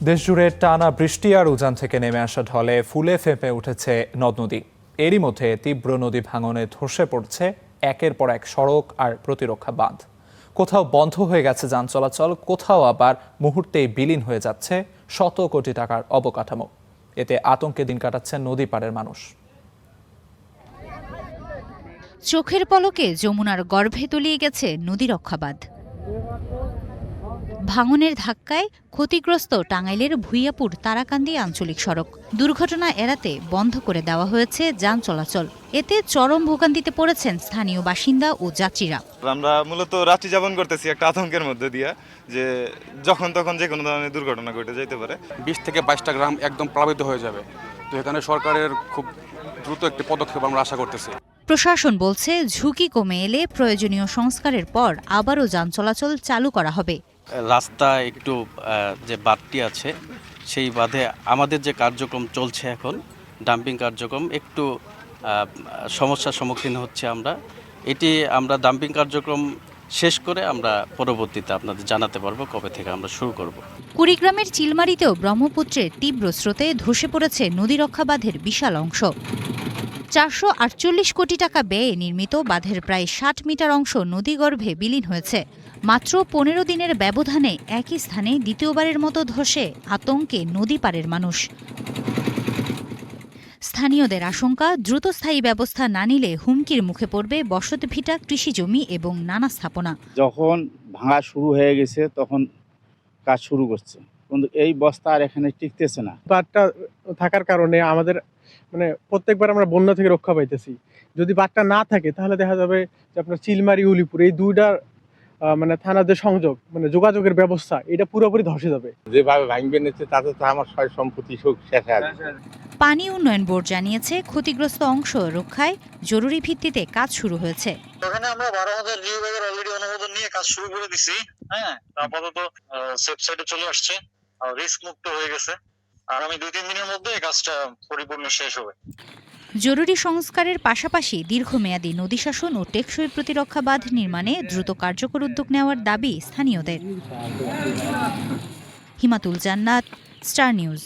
দেশজুড়ে টানা বৃষ্টি আর উজান থেকে নেমে আসা ঢলে ফুলে ফেঁপে উঠেছে নদ নদী। এরই মধ্যে তীব্র নদী ভাঙনে ধসে পড়ছে একের পর এক সড়ক আর প্রতিরক্ষা বাঁধ। কোথাও বন্ধ হয়ে গেছে যান চলাচল, কোথাও আবার মুহূর্তেই বিলীন হয়ে যাচ্ছে শত কোটি টাকার অবকাঠামো। এতে আতঙ্কে দিন কাটাচ্ছেন নদী পাড়ের মানুষ। চোখের পলকে যমুনার গর্ভে তলিয়ে গেছে নদী রক্ষা বাঁধ। ভাঙনের ধাক্কায় ক্ষতিগ্রস্ত টাঙ্গাইলের ভুইয়াপুর তারাকান্দি আঞ্চলিক সড়ক। দুর্ঘটনা এড়াতে বন্ধ করে দেওয়া হয়েছে যান চলাচল। এতে চরম ভোগান্তিতে পড়েছেন স্থানীয় বাসিন্দা ও যাত্রীরা। আমরা মূলত রাত্রি যাপন করতেছি একটা আতঙ্কের মধ্যে দিয়ে, যে যখন তখন যে কোনো ধরনের দুর্ঘটনা ঘটে যেতে পারে। 20 থেকে 22টা গ্রাম একদম প্লাবিত হয়ে যাবে। তো এখানে সরকারের খুব দ্রুত একটি পদক্ষেপ আমরা আশা করতেছি। প্রশাসন বলছে ঝুঁকি কমে এলে প্রয়োজনীয় সংস্কারের পর আবারও যান চলাচল চালু করা হবে। রাস্তা একটু যে বাঁধটি আছে সেই বাঁধে আমাদের যে কার্যক্রম চলছে এখন ডাম্পিং কার্যক্রম একটু সমস্যার সম্মুখীন হচ্ছে আমরা ডাম্পিং কার্যক্রম শেষ করে আমরা পরবর্তীতে আপনাদের জানাতে পারবো কবে থেকে আমরা শুরু করব। কুড়িগ্রামের চিলমারিতেও ব্রহ্মপুত্রের তীব্র স্রোতে ধসে পড়েছে নদী রক্ষা বাঁধের বিশাল অংশ। 448 কোটি টাকা ব্যয়ে নির্মিত বাঁধের প্রায় 60 মিটার অংশ নদীগর্ভে বিলীন হয়েছে। মাত্র 15 দিনের ব্যবধানে একই স্থানে দ্বিতীয়বারের মতো ধসে আতঙ্কে নদী পাড়ের মানুষ। স্থানীয়দের আশঙ্কা, দ্রুত স্থায়ী ব্যবস্থা না নিলে হুমকির মুখে পড়বে বসতভিটা, কৃষিজমি এবং নানা স্থাপনা। যখন ভাঙা শুরু হয়ে গেছে তখন কাজ শুরু করছে, কিন্তু এই বস্তা আর এখানে টিকতেছে না। বাঁধটা থাকার কারণে আমাদের প্রত্যেকবার আমরা বন্যা থেকে রক্ষা পাইতেছি। যদি বাঁধটা না থাকে তাহলে দেখা যাবে যে আপনার চিলমারি, উলিপুর এই দুইটার থানার যে সংযোগ যোগাযোগের ব্যবস্থা এটা পুরোপুরি ধসে যাবে। যেভাবে ভাঙবে নিচ্ছে তাতে তো আমার সয় সম্পত্তি শেষ হয়ে যাবে। পানি উন্নয়ন বোর্ড জানিয়েছে ক্ষতিগ্রস্ত অংশ রক্ষায় জরুরি ভিত্তিতে কাজ শুরু হয়েছে। ওখানে আমরা 12,000 বিভাগের অলরেডি অনুমোদন নিয়ে কাজ শুরু করে দিছি। আপাতত সেফ সাইডে চলে আসছে আর রিস্ক মুক্ত হয়ে গেছে। আগামী 2-3 দিনের মধ্যে কাজটা পরিপূর্ণ শেষ হবে। জরুরি সংস্কারের পাশাপাশি দীর্ঘমেয়াদী নদী শাসন ও টেকসই প্রতিরক্ষা বাঁধ নির্মাণে দ্রুত কার্যকর উদ্যোগ নেওয়ার দাবি স্থানীয়দের। হিমাতুল জান্নাত, স্টার নিউজ।